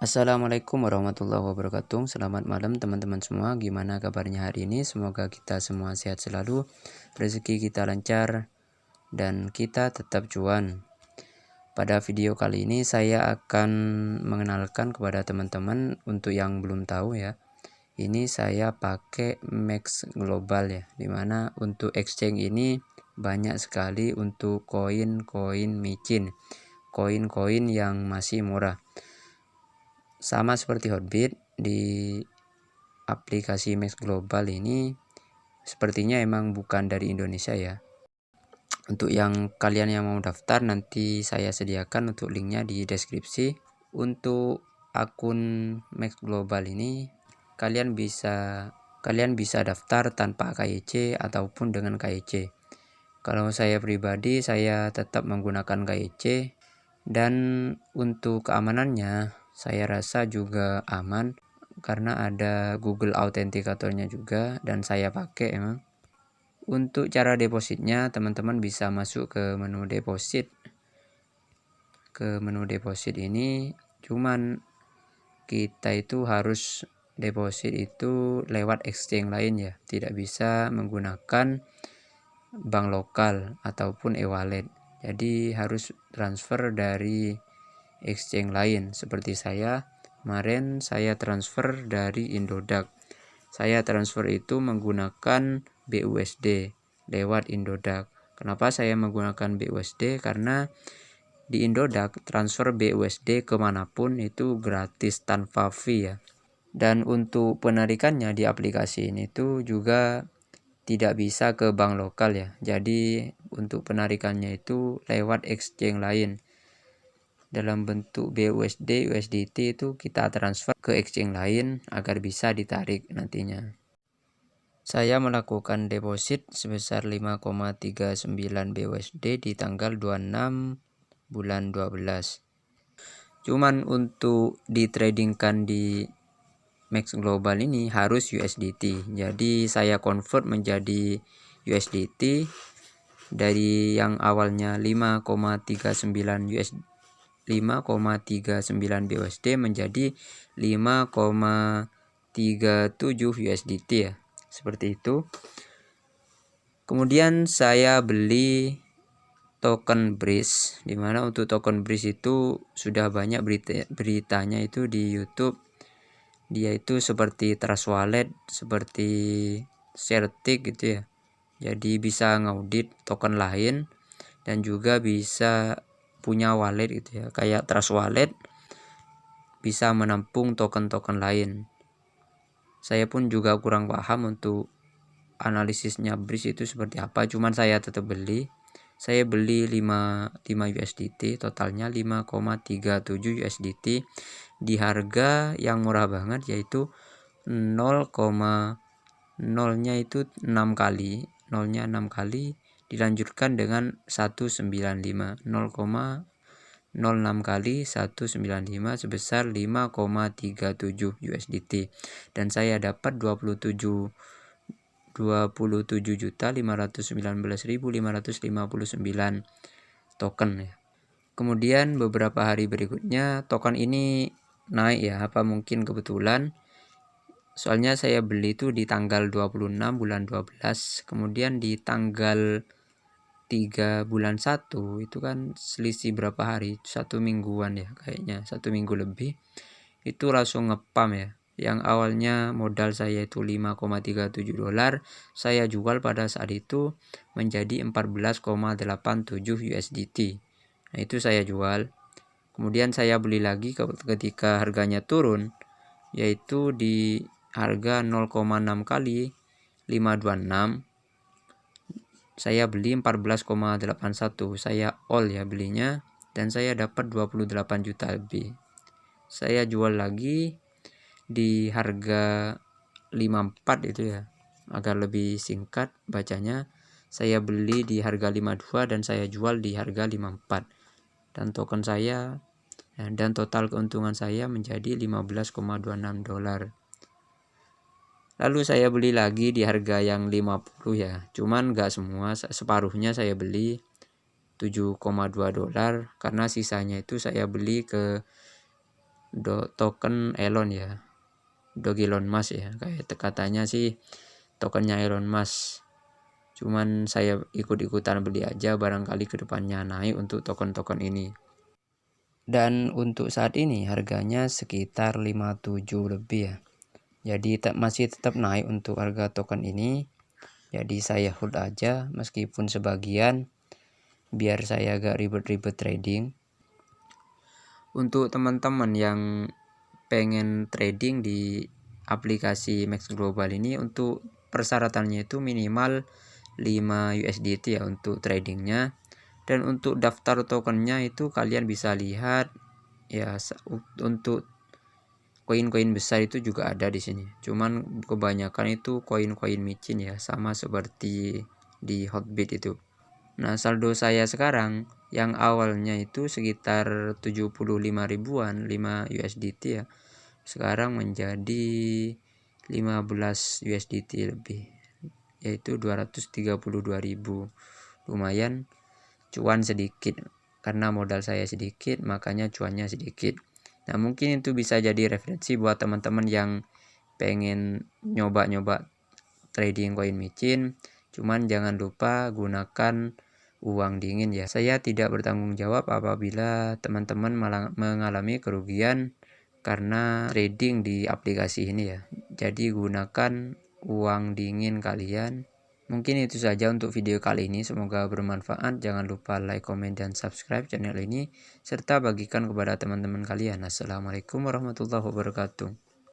Assalamualaikum warahmatullahi wabarakatuh. Selamat malam teman-teman semua. Gimana kabarnya hari ini? Semoga kita semua sehat selalu, rezeki kita lancar, dan kita tetap cuan. Pada video kali ini saya akan mengenalkan kepada teman-teman untuk yang belum tahu ya. Ini saya pakai Max Global ya, dimana untuk exchange ini banyak sekali untuk koin-koin micin, koin-koin yang masih murah. Sama seperti Hotbit, di aplikasi Max Global ini sepertinya emang bukan dari Indonesia ya. Untuk yang kalian yang mau daftar, nanti saya sediakan untuk linknya di deskripsi. Untuk akun Max Global ini kalian bisa daftar tanpa KYC ataupun dengan KYC. Kalau saya pribadi, saya tetap menggunakan KYC, dan untuk keamanannya saya rasa juga aman karena ada Google Authenticator-nya juga, dan saya pakai emang. Untuk cara depositnya, teman-teman bisa masuk ke menu deposit. Ke menu deposit ini cuman kita itu harus deposit itu lewat exchange lain ya, tidak bisa menggunakan bank lokal ataupun e-wallet. Jadi harus transfer dari exchange lain. Seperti saya kemarin, saya transfer dari Indodax. Saya transfer itu menggunakan BUSD lewat Indodax. Kenapa saya menggunakan BUSD? Karena di Indodax transfer BUSD kemanapun itu gratis tanpa fee ya. Dan untuk penarikannya di aplikasi ini tuh juga tidak bisa ke bank lokal ya. Jadi untuk penarikannya itu lewat exchange lain. Dalam bentuk BUSD, USDT itu kita transfer ke exchange lain agar bisa ditarik nantinya. Saya melakukan deposit sebesar 5,39 BUSD di tanggal 26 bulan 12. Cuman untuk ditradingkan di Max Global ini harus USDT. Jadi saya convert menjadi USDT dari yang awalnya 5,39 BUSD menjadi 5,37 USDT ya. Seperti itu. Kemudian saya beli token Breeze, dimana untuk token Breeze itu sudah banyak beritanya itu di YouTube. Dia itu seperti Trust Wallet, seperti Certic gitu ya. Jadi bisa ngaudit token lain dan juga bisa punya wallet gitu ya. Kayak Trust Wallet bisa menampung token-token lain. Saya pun juga kurang paham untuk analisisnya Breeze itu seperti apa, cuman saya tetap beli. Saya beli 5 USDT, totalnya 5,37 USDT di harga yang murah banget, yaitu 0,0-nya itu 6 kali, 0-nya 6 kali dilanjutkan dengan 195, 0,06 kali 195 sebesar 5,37 USDT, dan saya dapat 27.519.559 token ya. Kemudian beberapa hari berikutnya token ini naik ya, apa mungkin kebetulan. Soalnya saya beli itu di tanggal 26 bulan 12, kemudian di tanggal 3 bulan 1 itu kan selisih berapa hari, 1 mingguan ya kayaknya, 1 minggu lebih, itu langsung ngepam ya. Yang awalnya modal saya itu 5,37 dolar, saya jual pada saat itu menjadi 14,87 USDT. Nah itu saya jual. Kemudian saya beli lagi ketika harganya turun, yaitu di harga 0,6 kali 526. Saya beli 14,81. Saya all ya belinya, dan saya dapat 28 juta lebih. Saya jual lagi di harga 54 itu ya, agar lebih singkat bacanya. Saya beli di harga 52 dan saya jual di harga 54. Dan token saya dan total keuntungan saya menjadi 15,26 dolar. Lalu saya beli lagi di harga yang 50 ya. Cuman nggak semua, separuhnya saya beli 7,2 dolar karena sisanya itu saya beli ke token Elon ya, Dog Elon Musk ya, kayak katanya sih tokennya Elon Musk. Cuman saya ikut-ikutan beli aja, barangkali kedepannya naik untuk token-token ini. Dan untuk saat ini harganya sekitar 57 lebih ya. Jadi masih tetap naik untuk harga token ini. Jadi saya hold aja meskipun sebagian, biar saya agak ribet-ribet trading. Untuk teman-teman yang pengen trading di aplikasi Max Global ini, untuk persyaratannya itu minimal 5 USDT ya untuk tradingnya. Dan untuk daftar tokennya itu kalian bisa lihat ya, untuk koin-koin besar itu juga ada di sini. Cuman kebanyakan itu koin-koin micin ya, sama seperti di Hotbit itu. Nah, saldo saya sekarang yang awalnya itu sekitar 75 ribuan, 5 USDT ya. Sekarang menjadi 15 USDT lebih, yaitu 232.000. Lumayan cuan sedikit, karena modal saya sedikit makanya cuannya sedikit. Nah, mungkin itu bisa jadi referensi buat teman-teman yang pengen nyoba-nyoba trading koin micin. Cuman jangan lupa gunakan uang dingin ya. Saya tidak bertanggung jawab apabila teman-teman mengalami kerugian karena trading di aplikasi ini ya. Jadi gunakan uang dingin kalian. Mungkin itu saja untuk video kali ini, semoga bermanfaat. Jangan lupa like, comment, dan subscribe channel ini, serta bagikan kepada teman-teman kalian. Assalamualaikum warahmatullahi wabarakatuh.